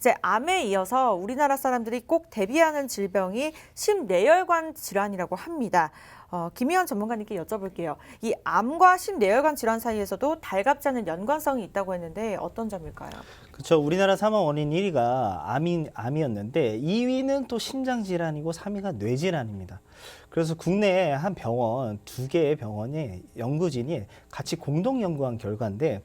이제 암에 이어서 우리나라 사람들이 꼭 대비하는 질병이 심내혈관 질환이라고 합니다. 김희원 전문가님께 여쭤볼게요. 이 암과 심내혈관 질환 사이에서도 달갑지 않은 연관성이 있다고 했는데 어떤 점일까요? 그렇죠. 우리나라 사망 원인 1위가 암이었는데 2위는 또 심장 질환이고 3위가 뇌 질환입니다. 그래서 국내에 한 병원, 2개의 병원이 연구진이 같이 공동 연구한 결과인데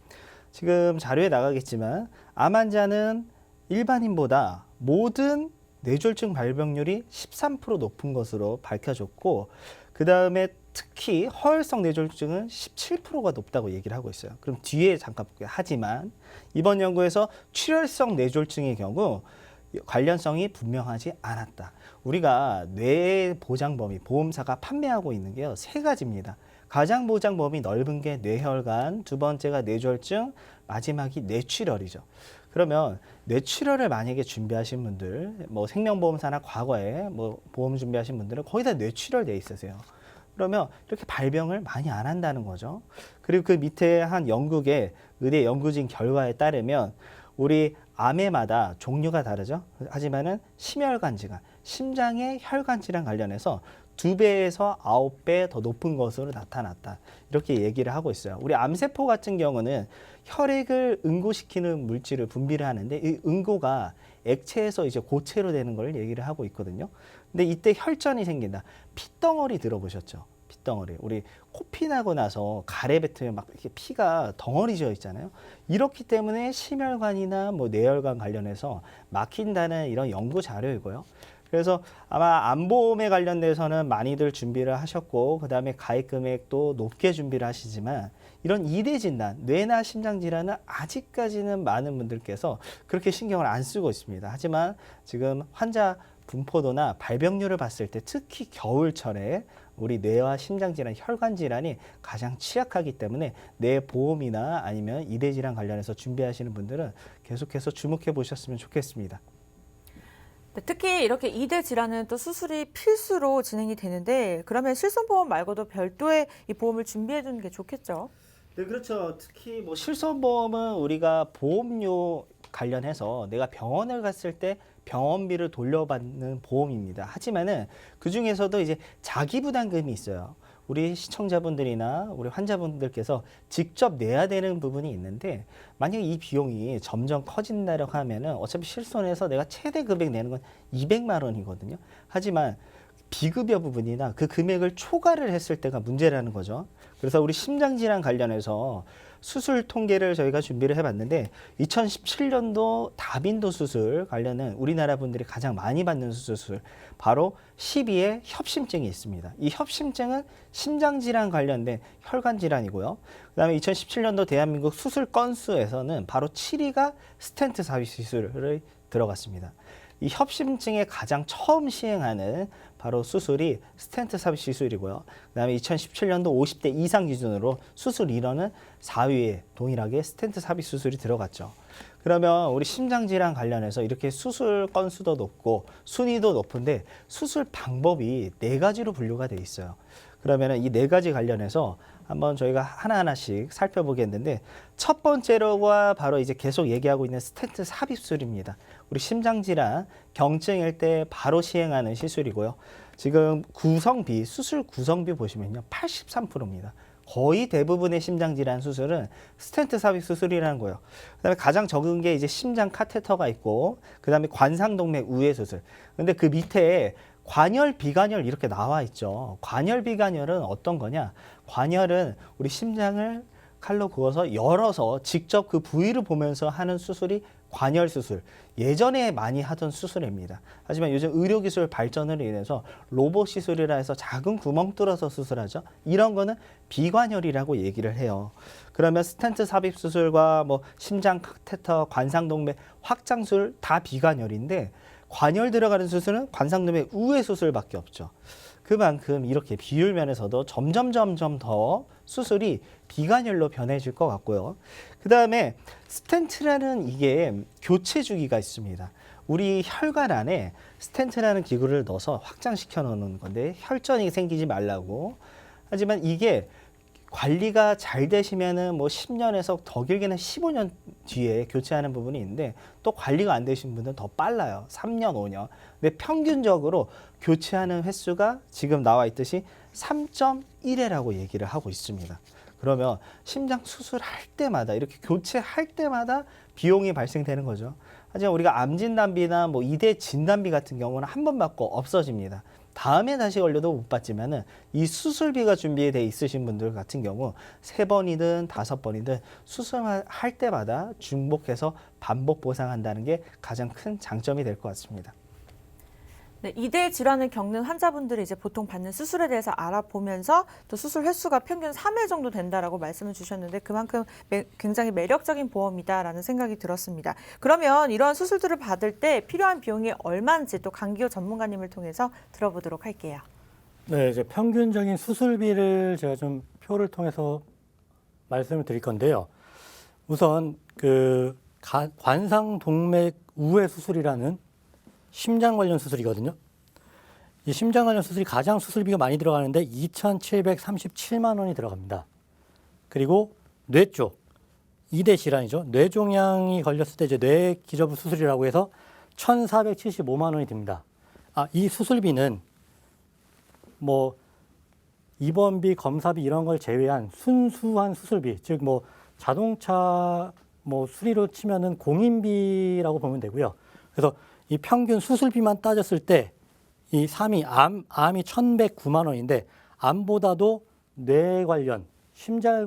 지금 자료에 나가겠지만 암 환자는 일반인보다 모든 뇌졸중 발병률이 13% 높은 것으로 밝혀졌고 그 다음에 특히 허혈성 뇌졸중은 17%가 높다고 얘기를 하고 있어요. 그럼 뒤에 잠깐 볼게요. 하지만 이번 연구에서 출혈성 뇌졸중의 경우 관련성이 분명하지 않았다. 우리가 뇌 보장 범위, 보험사가 판매하고 있는 게요, 3가지입니다. 가장 보장 범위 넓은 게 뇌혈관, 두 번째가 뇌졸중, 마지막이 뇌출혈이죠. 그러면 뇌출혈을 만약에 준비하신 분들, 뭐 생명보험사나 과거에 뭐 보험 준비하신 분들은 거의 다 뇌출혈 돼 있으세요. 그러면 이렇게 발병을 많이 안 한다는 거죠. 그리고 그 밑에 한 영국의 의대 연구진 결과에 따르면 우리 암에마다 종류가 다르죠. 하지만은 심혈관 질환, 심장의 혈관 질환 관련해서 2배에서 9배 더 높은 것으로 나타났다. 이렇게 얘기를 하고 있어요. 우리 암세포 같은 경우는 혈액을 응고시키는 물질을 분비를 하는데 이 응고가 액체에서 이제 고체로 되는 걸 얘기를 하고 있거든요. 근데 이때 혈전이 생긴다. 핏덩어리 들어보셨죠? 핏덩어리. 우리 코피 나고 나서 가래 뱉으면 막 이렇게 피가 덩어리져 있잖아요. 이렇기 때문에 심혈관이나 뭐 뇌혈관 관련해서 막힌다는 이런 연구 자료이고요. 그래서 아마 암보험에 관련돼서는 많이들 준비를 하셨고 그다음에 가입 금액도 높게 준비를 하시지만 이런 2대 진단, 뇌나 심장 질환은 아직까지는 많은 분들께서 그렇게 신경을 안 쓰고 있습니다. 하지만 지금 환자 분포도나 발병률을 봤을 때 특히 겨울철에 우리 뇌와 심장 질환, 혈관 질환이 가장 취약하기 때문에 뇌 보험이나 아니면 2대 질환 관련해서 준비하시는 분들은 계속해서 주목해 보셨으면 좋겠습니다. 네, 특히 이렇게 2대 질환은 또 수술이 필수로 진행이 되는데 그러면 실손보험 말고도 별도의 이 보험을 준비해 두는 게 좋겠죠? 네, 그렇죠. 특히 뭐 실손보험은 우리가 보험료 관련해서 내가 병원을 갔을 때 병원비를 돌려받는 보험입니다. 하지만은 그 중에서도 이제 자기 부담금이 있어요. 우리 시청자분들이나 우리 환자분들께서 직접 내야 되는 부분이 있는데 만약 이 비용이 점점 커진다고 하면은 어차피 실손해서 내가 최대 금액 내는 건 200만 원이거든요. 하지만 비급여 부분이나 그 금액을 초과를 했을 때가 문제라는 거죠. 그래서 우리 심장질환 관련해서 수술 통계를 저희가 준비를 해봤는데 2017년도 다빈도 수술 관련은 우리나라 분들이 가장 많이 받는 수술 바로 12의 협심증이 있습니다. 이 협심증은 심장질환 관련된 혈관질환이고요. 그 다음에 2017년도 대한민국 수술 건수에서는 바로 7위가 스텐트 삽입 시술을 들어갔습니다. 이 협심증에 가장 처음 시행하는 바로 수술이 스텐트 삽입 시술이고요. 그다음에 2017년도 50대 이상 기준으로 수술 인원은 4위에 동일하게 스텐트 삽입 수술이 들어갔죠. 그러면 우리 심장질환 관련해서 이렇게 수술 건수도 높고 순위도 높은데 수술 방법이 4가지로 분류가 돼 있어요. 그러면 이 4가지 관련해서 한번 저희가 하나하나씩 살펴보겠는데 첫 번째로가 바로 이제 계속 얘기하고 있는 스텐트 삽입술입니다. 우리 심장질환 경증일 때 바로 시행하는 시술이고요. 지금 구성비, 수술 구성비 보시면요. 83%입니다. 거의 대부분의 심장질환 수술은 스텐트 삽입 수술이라는 거예요. 그다음에 가장 적은 게 이제 심장 카테터가 있고 그다음에 관상동맥 우회 수술. 근데 그 밑에 관열, 비관열 이렇게 나와 있죠. 관열, 비관열은 어떤 거냐? 관열은 우리 심장을 칼로 그어서 열어서 직접 그 부위를 보면서 하는 수술이 관열 수술. 예전에 많이 하던 수술입니다. 하지만 요즘 의료기술 발전으로 인해서 로봇 시술이라 해서 작은 구멍 뚫어서 수술하죠. 이런 거는 비관열이라고 얘기를 해요. 그러면 스텐트 삽입 수술과 뭐 심장 카테터, 관상동맥 확장술 다 비관열인데 관열 들어가는 수술은 관상동맥 우회 수술밖에 없죠. 그만큼 이렇게 비율 면에서도 점점 더 수술이 비관열로 변해질 것 같고요. 그 다음에 스텐트라는 이게 교체 주기가 있습니다. 우리 혈관 안에 스텐트라는 기구를 넣어서 확장시켜 놓는 건데 혈전이 생기지 말라고. 하지만 이게 관리가 잘 되시면은 뭐 10년에서 더 길게는 15년 뒤에 교체하는 부분이 있는데 또 관리가 안 되신 분들은 더 빨라요. 3년, 5년. 근데 평균적으로 교체하는 횟수가 지금 나와 있듯이 3.1회라고 얘기를 하고 있습니다. 그러면 심장 수술할 때마다 이렇게 교체할 때마다 비용이 발생되는 거죠. 하지만 우리가 암 진단비나 뭐 이대 진단비 같은 경우는 한 번 받고 없어집니다. 다음에 다시 걸려도 못 받지만은 이 수술비가 준비돼 있으신 분들 같은 경우 3번이든 5번이든 수술할 때마다 중복해서 반복 보상한다는 게 가장 큰 장점이 될 것 같습니다. 네, 이대 질환을 겪는 환자분들이 이제 보통 받는 수술에 대해서 알아보면서 또 수술 횟수가 평균 3회 정도 된다라고 말씀을 주셨는데 그만큼 굉장히 매력적인 보험이다라는 생각이 들었습니다. 그러면 이러한 수술들을 받을 때 필요한 비용이 얼마인지 또 강기호 전문가님을 통해서 들어보도록 할게요. 네, 이제 평균적인 수술비를 제가 좀 표를 통해서 말씀을 드릴 건데요. 우선 그 관상동맥 우회 수술이라는 심장 관련 수술이거든요. 이 심장 관련 수술이 가장 수술비가 많이 들어가는데 2,737만 원이 들어갑니다. 그리고 뇌 쪽, 2대 질환이죠. 뇌종양이 걸렸을 때 이제 뇌 기저부 수술이라고 해서 1,475만 원이 듭니다. 이 수술비는 뭐 입원비, 검사비 이런 걸 제외한 순수한 수술비, 즉 뭐 자동차 뭐 수리로 치면은 공인비라고 보면 되고요. 그래서 이 평균 수술비만 따졌을 때 이 3위 암이 1,109만 원인데 암보다도 뇌 관련, 심장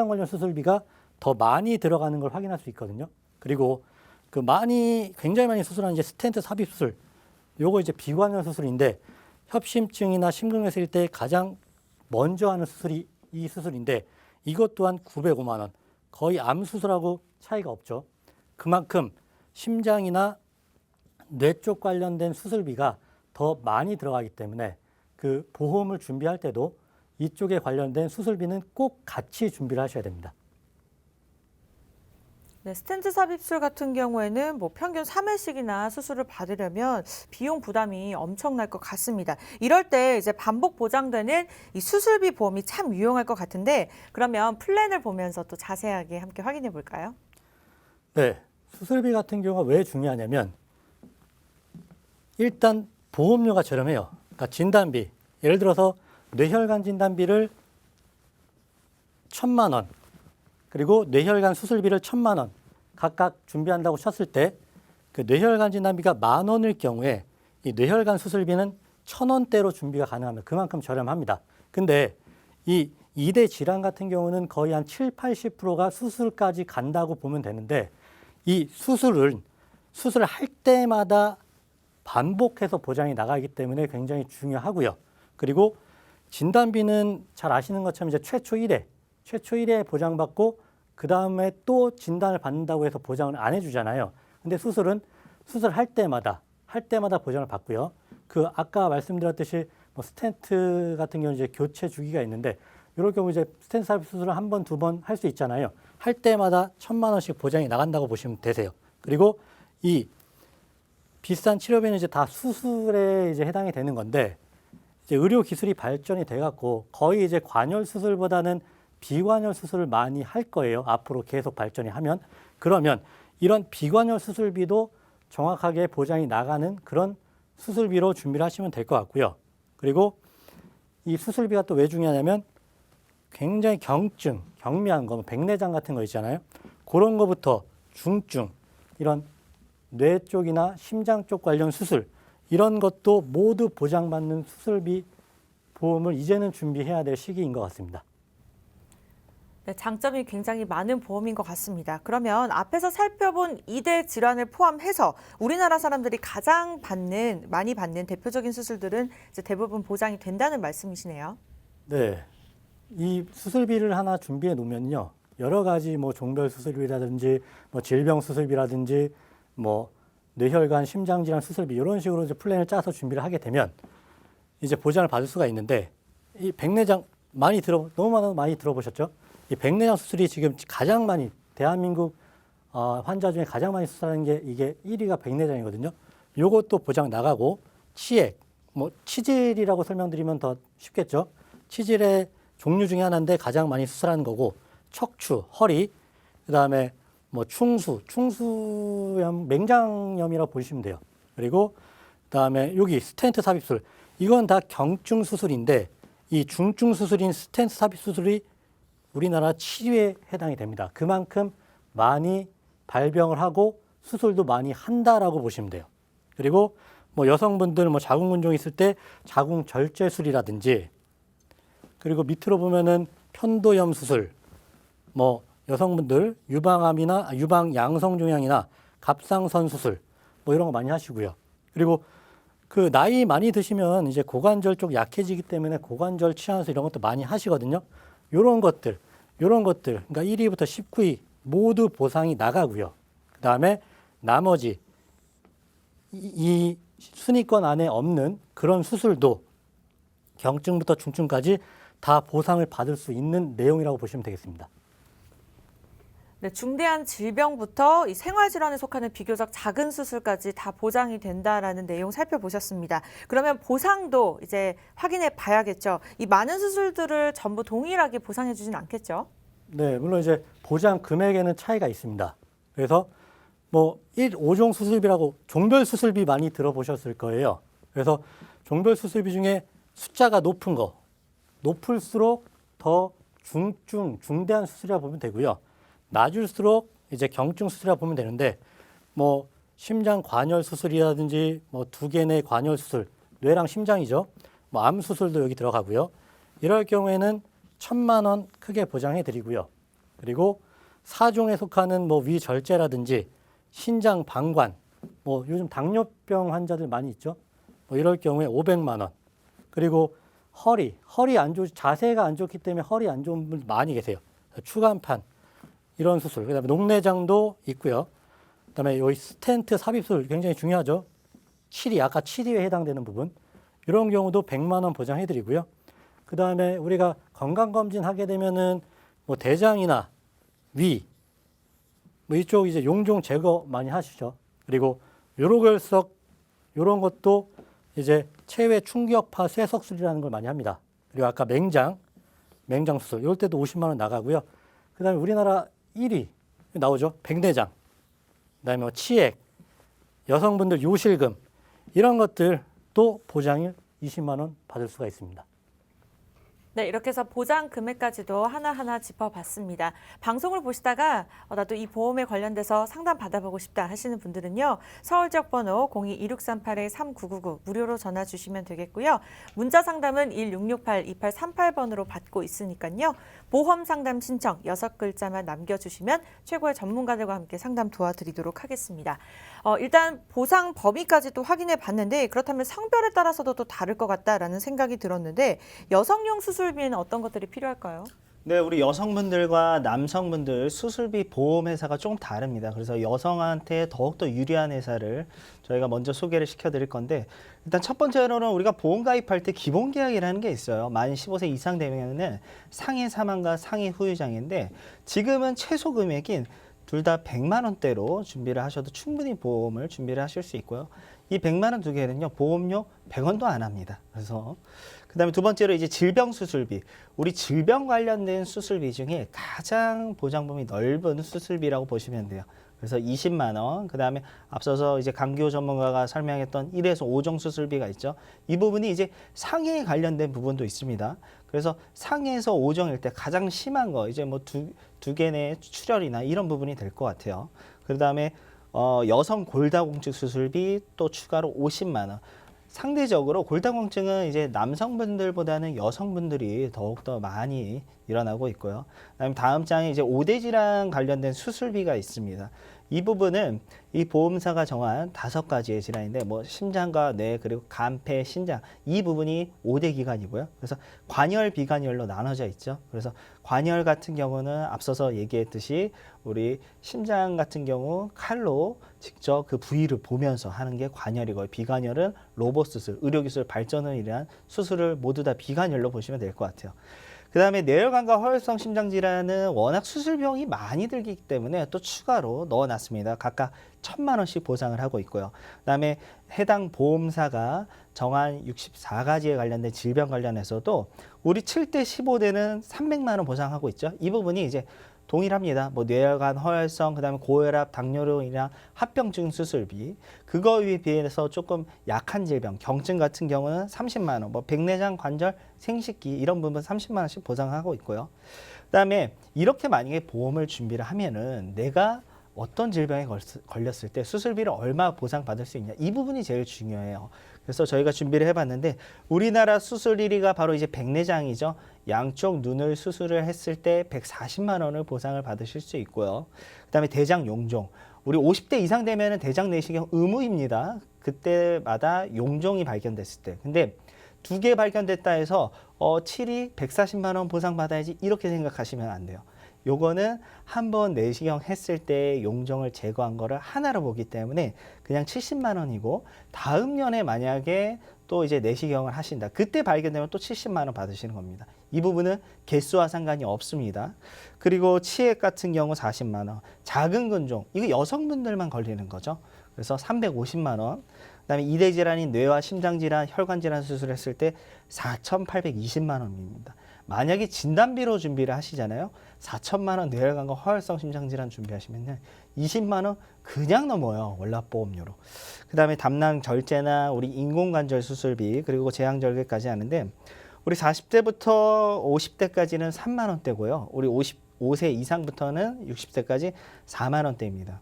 관련 수술비가 더 많이 들어가는 걸 확인할 수 있거든요. 그리고 그 굉장히 많이 수술하는 이제 스텐트 삽입 수술, 요거 이제 비관절 수술인데 협심증이나 심근경색일 때 가장 먼저 하는 수술이 이 수술인데 이것 또한 905만 원. 거의 암 수술하고 차이가 없죠. 그만큼 심장이나 뇌 쪽 관련된 수술비가 더 많이 들어가기 때문에 그 보험을 준비할 때도 이쪽에 관련된 수술비는 꼭 같이 준비를 하셔야 됩니다. 네, 스텐트 삽입술 같은 경우에는 뭐 평균 3회씩이나 수술을 받으려면 비용 부담이 엄청날 것 같습니다. 이럴 때 이제 반복 보장되는 이 수술비 보험이 참 유용할 것 같은데 그러면 플랜을 보면서 또 자세하게 함께 확인해 볼까요? 네, 수술비 같은 경우가 왜 중요하냐면 일단 보험료가 저렴해요. 그러니까 진단비, 예를 들어서 뇌혈관 진단비를 1,000만 원, 그리고 뇌혈관 수술비를 1,000만 원 각각 준비한다고 쳤을 때 그 뇌혈관 진단비가 10,000원일 경우에 이 뇌혈관 수술비는 1,000원대로 준비가 가능합니다. 그만큼 저렴합니다. 근데 이 2대 질환 같은 경우는 거의 한 70~80%가 수술까지 간다고 보면 되는데 이 수술을 할 때마다 반복해서 보장이 나가기 때문에 굉장히 중요하고요. 그리고 진단비는 잘 아시는 것처럼 이제 최초 1회 보장받고 그 다음에 또 진단을 받는다고 해서 보장을 안 해주잖아요. 근데 수술은 수술할 때마다 보장을 받고요. 그 아까 말씀드렸듯이 뭐 스텐트 같은 경우 이제 교체 주기가 있는데 이럴 경우 이제 스텐트 삽입 수술을 한 번, 두 번 할 수 있잖아요. 할 때마다 1,000만 원씩 보장이 나간다고 보시면 되세요. 그리고 이 비싼 치료비는 이제 다 수술에 이제 해당이 되는 건데 이제 의료 기술이 발전이 돼 갖고 거의 이제 관열 수술보다는 비관열 수술을 많이 할 거예요. 앞으로 계속 발전이 하면. 그러면 이런 비관열 수술비도 정확하게 보장이 나가는 그런 수술비로 준비를 하시면 될 것 같고요. 그리고 이 수술비가 또 왜 중요하냐면 굉장히 경미한 거, 백내장 같은 거 있잖아요. 그런 거부터 중증, 이런 뇌 쪽이나 심장 쪽 관련 수술, 이런 것도 모두 보장받는 수술비 보험을 이제는 준비해야 될 시기인 것 같습니다. 네, 장점이 굉장히 많은 보험인 것 같습니다. 그러면 앞에서 살펴본 2대 질환을 포함해서 우리나라 사람들이 가장 많이 받는 대표적인 수술들은 이제 대부분 보장이 된다는 말씀이시네요. 네, 이 수술비를 하나 준비해 놓으면요, 여러 가지 뭐 종별 수술비라든지 뭐 질병 수술비라든지 뭐 뇌혈관, 심장질환 수술비 이런 식으로 이제 플랜을 짜서 준비를 하게 되면 이제 보장을 받을 수가 있는데 이 백내장 너무 많이 들어보셨죠? 이 백내장 수술이 지금 가장 많이 대한민국 환자 중에 가장 많이 수술하는 게 이게 1위가 백내장이거든요. 요것도 보장 나가고 치액, 뭐 치질이라고 설명드리면 더 쉽겠죠. 치질에 종류 중에 하나인데 가장 많이 수술하는 거고 척추, 허리, 그다음에 뭐 충수염, 맹장염이라고 보시면 돼요. 그리고 그다음에 여기 스텐트 삽입술. 이건 다 경증 수술인데 이 중증 수술인 스텐트 삽입 수술이 우리나라 치료에 해당이 됩니다. 그만큼 많이 발병을 하고 수술도 많이 한다라고 보시면 돼요. 그리고 뭐 여성분들 뭐 자궁근종 있을 때 자궁 절제술이라든지 그리고 밑으로 보면은 편도염 수술, 뭐 여성분들 유방암이나 유방 양성종양이나 갑상선 수술 뭐 이런 거 많이 하시고요. 그리고 그 나이 많이 드시면 이제 고관절 쪽 약해지기 때문에 고관절 치환술 이런 것도 많이 하시거든요. 요런 것들, 그러니까 1위부터 19위 모두 보상이 나가고요. 그다음에 나머지 이 순위권 안에 없는 그런 수술도 경증부터 중증까지 다 보상을 받을 수 있는 내용이라고 보시면 되겠습니다. 네, 중대한 질병부터 이 생활질환에 속하는 비교적 작은 수술까지 다 보장이 된다라는 내용 살펴보셨습니다. 그러면 보상도 이제 확인해 봐야겠죠. 이 많은 수술들을 전부 동일하게 보상해 주진 않겠죠? 네, 물론 이제 보장 금액에는 차이가 있습니다. 그래서 뭐 5종 수술비라고 종별 수술비 많이 들어보셨을 거예요. 그래서 종별 수술비 중에 숫자가 높을수록 더 중대한 수술이라 보면 되고요. 낮을수록 이제 경증 수술이라 보면 되는데 뭐 심장 관열 수술이라든지 뭐 2개 내 관열 수술, 뇌랑 심장이죠. 뭐 암 수술도 여기 들어가고요. 이럴 경우에는 1,000만 원 크게 보장해 드리고요. 그리고 4종에 속하는 뭐 위절제라든지 신장 방관, 뭐 요즘 당뇨병 환자들 많이 있죠. 뭐 이럴 경우에 500만 원. 그리고 허리 자세가 안 좋기 때문에 허리 안 좋은 분 많이 계세요. 추간판 이런 수술, 그다음에 녹내장도 있고요. 그다음에 여기 스텐트 삽입술 굉장히 중요하죠. 아까 7위에 해당되는 부분 이런 경우도 100만 원 보장해 드리고요. 그다음에 우리가 건강검진 하게 되면은 뭐 대장이나 위, 뭐 이쪽 이제 용종 제거 많이 하시죠. 그리고 요로결석 이런 것도 이제 체외 충격파 쇠석술이라는 걸 많이 합니다. 그리고 아까 맹장 수술 이럴 때도 50만 원 나가고요. 그다음에 우리나라 1위 나오죠. 백내장, 그다음에 뭐 치액, 여성분들 요실금 이런 것들도 보장을 20만 원 받을 수가 있습니다. 네, 이렇게 해서 보장 금액까지도 하나하나 짚어봤습니다. 방송을 보시다가 나도 이 보험에 관련돼서 상담 받아보고 싶다 하시는 분들은요. 서울 지역 번호 02-2638-3999 무료로 전화 주시면 되겠고요. 문자 상담은 1668-2838번으로 받고 있으니까요. 보험 상담 신청 6글자만 남겨주시면 최고의 전문가들과 함께 상담 도와드리도록 하겠습니다. 일단 보상 범위까지도 확인해 봤는데 그렇다면 성별에 따라서도 또 다를 것 같다라는 생각이 들었는데 여성용 수술비에는 어떤 것들이 필요할까요? 네, 우리 여성분들과 남성분들 수술비 보험 회사가 조금 다릅니다. 그래서 여성한테 더욱더 유리한 회사를 저희가 먼저 소개를 시켜드릴 건데 일단 첫 번째로는 우리가 보험 가입할 때 기본 계약이라는 게 있어요. 만 15세 이상 되면은 상해 사망과 상해 후유장애인데 지금은 최소 금액인 둘 다 100만 원대로 준비를 하셔도 충분히 보험을 준비를 하실 수 있고요. 이 100만 원 두 개는요, 보험료 100원도 안 합니다. 그래서 그다음에 두 번째로 이제 질병 수술비. 우리 질병 관련된 수술비 중에 가장 보장범위 넓은 수술비라고 보시면 돼요. 그래서 20만 원, 그다음에 앞서서 이제 강기호 전문가가 설명했던 1에서 5종 수술비가 있죠. 이 부분이 이제 상해에 관련된 부분도 있습니다. 그래서 상해에서 5종일 때 가장 심한 거 이제 뭐 두 개 내 출혈이나 이런 부분이 될 것 같아요. 그다음에 여성 골다공증 수술비 또 추가로 50만 원. 상대적으로 골다공증은 이제 남성분들보다는 여성분들이 더욱더 많이 일어나고 있고요. 그다음에 다음 장에 이제 5대 질환 관련된 수술비가 있습니다. 이 부분은 이 보험사가 정한 5가지의 질환인데 뭐 심장과 뇌 그리고 간, 폐, 신장 이 부분이 5대 기관이고요. 그래서 관열, 비관열로 나눠져 있죠. 그래서 관열 같은 경우는 앞서서 얘기했듯이 우리 심장 같은 경우 칼로 직접 그 부위를 보면서 하는 게 관열이고요. 비관열은 로봇 수술, 의료기술 발전을 위한 수술을 모두 다 비관열로 보시면 될 것 같아요. 그다음에 뇌혈관과 허혈성 심장 질환은 워낙 수술 비용이 많이 들기 때문에 또 추가로 넣어놨습니다. 각각 1,000만 원씩 보상을 하고 있고요. 그다음에 해당 보험사가 정한 64가지에 관련된 질병 관련해서도 우리 7대 15대는 300만 원 보상하고 있죠. 이 부분이 이제 동일합니다. 뭐 뇌혈관, 허혈성, 그다음에 고혈압, 당뇨병이나 합병증 수술비, 그거에 비해서 조금 약한 질병, 경증 같은 경우는 30만 원, 뭐 백내장, 관절, 생식기 이런 부분 30만 원씩 보상하고 있고요. 그다음에 이렇게 만약에 보험을 준비를 하면은 내가 어떤 질병에 걸렸을 때 수술비를 얼마 보상받을 수 있냐, 이 부분이 제일 중요해요. 그래서 저희가 준비를 해봤는데 우리나라 수술 1위가 바로 이제 백내장이죠. 양쪽 눈을 수술을 했을 때 140만 원을 보상을 받으실 수 있고요. 그다음에 대장 용종, 우리 50대 이상 되면은 대장 내시경 의무입니다. 그때마다 용종이 발견됐을 때. 근데 2개 발견됐다 해서 7위 140만 원 보상받아야지 이렇게 생각하시면 안 돼요. 요거는 한번 내시경 했을 때 용종을 제거한 거를 하나로 보기 때문에 그냥 70만 원이고, 다음 년에 만약에 또 이제 내시경을 하신다, 그때 발견되면 또 70만 원 받으시는 겁니다. 이 부분은 개수와 상관이 없습니다. 그리고 치액 같은 경우 40만 원, 작은 근종, 이거 여성분들만 걸리는 거죠. 그래서 350만 원. 그다음에 이대 질환인 뇌와 심장 질환, 혈관 질환 수술했을 때 4,820만 원입니다. 만약에 진단비로 준비를 하시잖아요. 4천만 원 뇌혈관과 허혈성 심장 질환 준비하시면은 20만 원 그냥 넘어요. 월납보험료로. 그다음에 담낭 절제나 우리 인공관절 수술비, 그리고 제왕절개까지 하는데 우리 40대부터 50대까지는 3만 원대고요. 우리 55세 이상부터는 60대까지 4만 원대입니다.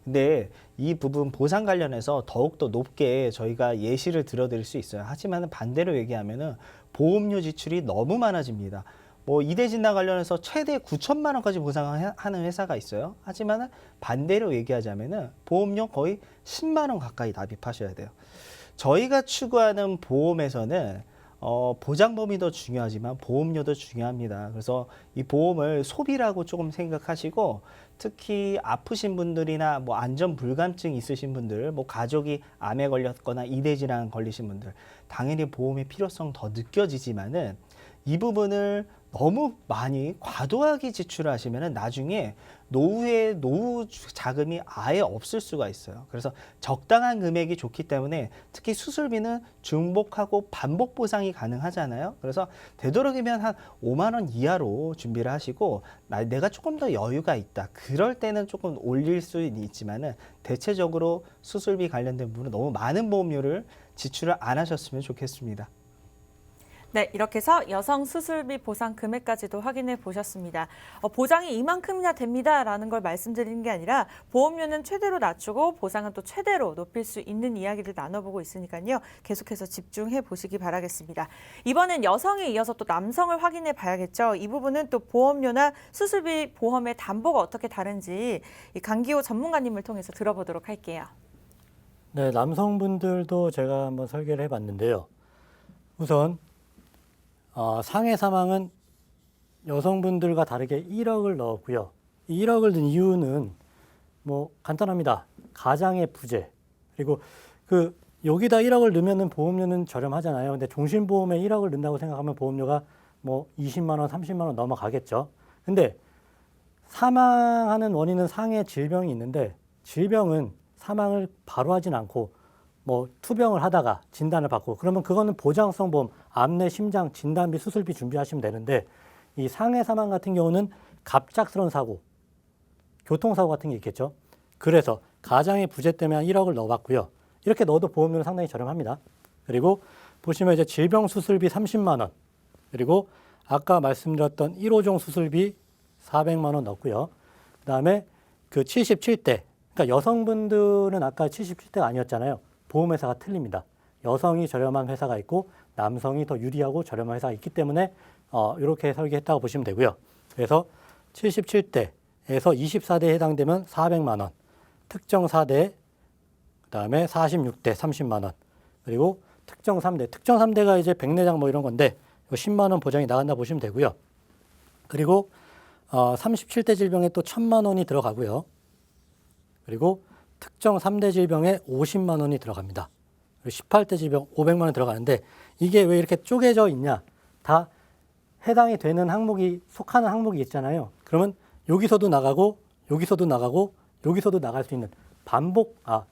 근데 이 부분 보상 관련해서 더욱더 높게 저희가 예시를 들어드릴 수 있어요. 하지만 반대로 얘기하면은 보험료 지출이 너무 많아집니다. 뭐 이대 진단 관련해서 최대 9천만 원까지 보상하는 회사가 있어요. 하지만 반대로 얘기하자면은 보험료 거의 10만 원 가까이 납입하셔야 돼요. 저희가 추구하는 보험에서는 보장 범위도 중요하지만 보험료도 중요합니다. 그래서 이 보험을 소비라고 조금 생각하시고, 특히 아프신 분들이나 뭐 안전 불감증 있으신 분들, 뭐 가족이 암에 걸렸거나 이대 질환 걸리신 분들, 당연히 보험의 필요성 더 느껴지지만은 이 부분을 너무 많이 과도하게 지출하시면은 나중에 노후에 노후 자금이 아예 없을 수가 있어요. 그래서 적당한 금액이 좋기 때문에 특히 수술비는 중복하고 반복 보상이 가능하잖아요. 그래서 되도록이면 한 5만 원 이하로 준비를 하시고, 내가 조금 더 여유가 있다, 그럴 때는 조금 올릴 수는 있지만은 대체적으로 수술비 관련된 부분은 너무 많은 보험료를 지출을 안 하셨으면 좋겠습니다. 네, 이렇게 해서 여성 수술비 보상 금액까지도 확인해 보셨습니다. 보장이 이만큼이나 됩니다라는 걸 말씀드리는 게 아니라 보험료는 최대로 낮추고 보상은 또 최대로 높일 수 있는 이야기를 나눠보고 있으니까요. 계속해서 집중해 보시기 바라겠습니다. 이번엔 여성에 이어서 또 남성을 확인해 봐야겠죠. 이 부분은 또 보험료나 수술비 보험의 담보가 어떻게 다른지 이 강기호 전문가님을 통해서 들어보도록 할게요. 네, 남성분들도 제가 한번 설계를 해봤는데요. 우선 상해 사망은 여성분들과 다르게 1억을 넣었고요. 이 1억을 넣은 이유는 뭐 간단합니다. 가장의 부재, 그리고 여기다 1억을 넣으면은 보험료는 저렴하잖아요. 근데 종신보험에 1억을 넣는다고 생각하면 보험료가 뭐 20만 원, 30만 원 넘어가겠죠. 근데 사망하는 원인은 상해 질병이 있는데, 질병은 사망을 바로 하진 않고 뭐 투병을 하다가 진단을 받고, 그러면 그거는 보장성 보험, 암내 심장 진단비 수술비 준비하시면 되는데, 이 상해 사망 같은 경우는 갑작스러운 사고, 교통사고 같은 게 있겠죠. 그래서 가장의 부재 때문에 한 1억을 넣어봤고요. 이렇게 넣어도 보험료는 상당히 저렴합니다. 그리고 보시면 이제 질병 수술비 30만 원, 그리고 아까 말씀드렸던 1호종 수술비 400만 원 넣었고요. 그다음에 그 77대, 그러니까 여성분들은 아까 77대가 아니었잖아요. 보험회사가 틀립니다. 여성이 저렴한 회사가 있고 남성이 더 유리하고 저렴한 회사가 있기 때문에 이렇게 설계했다고 보시면 되고요. 그래서 77대에서 24대에 해당되면 400만 원, 특정 4대, 그다음에 46대 30만 원, 그리고 특정 3대가 이제 백내장 뭐 이런 건데 10만 원 보장이 나간다 보시면 되고요. 그리고 37대 질병에 또 1,000만 원이 들어가고요. 그리고 특정 3대 질병에 50만 원이 들어갑니다. 그리고 18대 질병 500만 원이 들어가는데, 이게 왜 이렇게 쪼개져 있냐? 다 해당이 되는 항목이 속하는 항목이 있잖아요. 그러면 여기서도 나가고 여기서도 나가고 여기서도 나갈 수 있는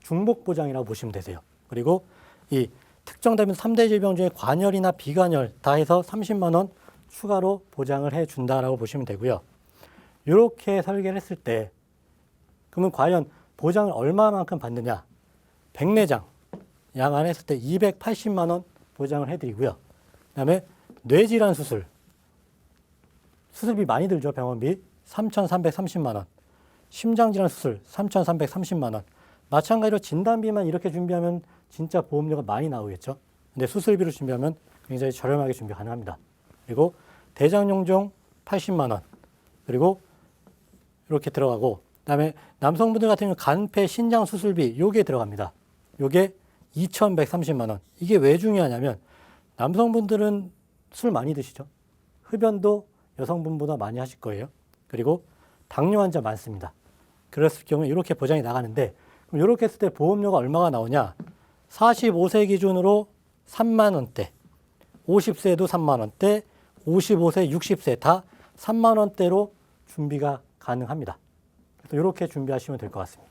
중복 보장이라고 보시면 되세요. 그리고 이 특정되면 3대 질병 중에 관열이나 비관열 다 해서 30만 원 추가로 보장을 해 준다라고 보시면 되고요. 이렇게 설계를 했을 때 그러면 과연 보장을 얼마만큼 받느냐? 백내장 양안했을 때 280만 원 보장을 해드리고요. 그다음에 뇌질환 수술비 많이 들죠. 병원비 3,330만 원. 심장질환 수술 3,330만 원. 마찬가지로 진단비만 이렇게 준비하면 진짜 보험료가 많이 나오겠죠. 근데 수술비로 준비하면 굉장히 저렴하게 준비 가능합니다. 그리고 대장용종 80만 원. 그리고 이렇게 들어가고 그다음에 남성분들 같은 경우 간폐 신장 수술비 요게 들어갑니다. 요게 2,130만 원. 이게 왜 중요하냐면 남성분들은 술 많이 드시죠. 흡연도 여성분보다 많이 하실 거예요. 그리고 당뇨 환자 많습니다. 그랬을 경우에 이렇게 보장이 나가는데 그럼 이렇게 했을 때 보험료가 얼마가 나오냐? 45세 기준으로 3만 원대, 50세도 3만 원대, 55세, 60세 다 3만 원대로 준비가 가능합니다. 그래서 이렇게 준비하시면 될 것 같습니다.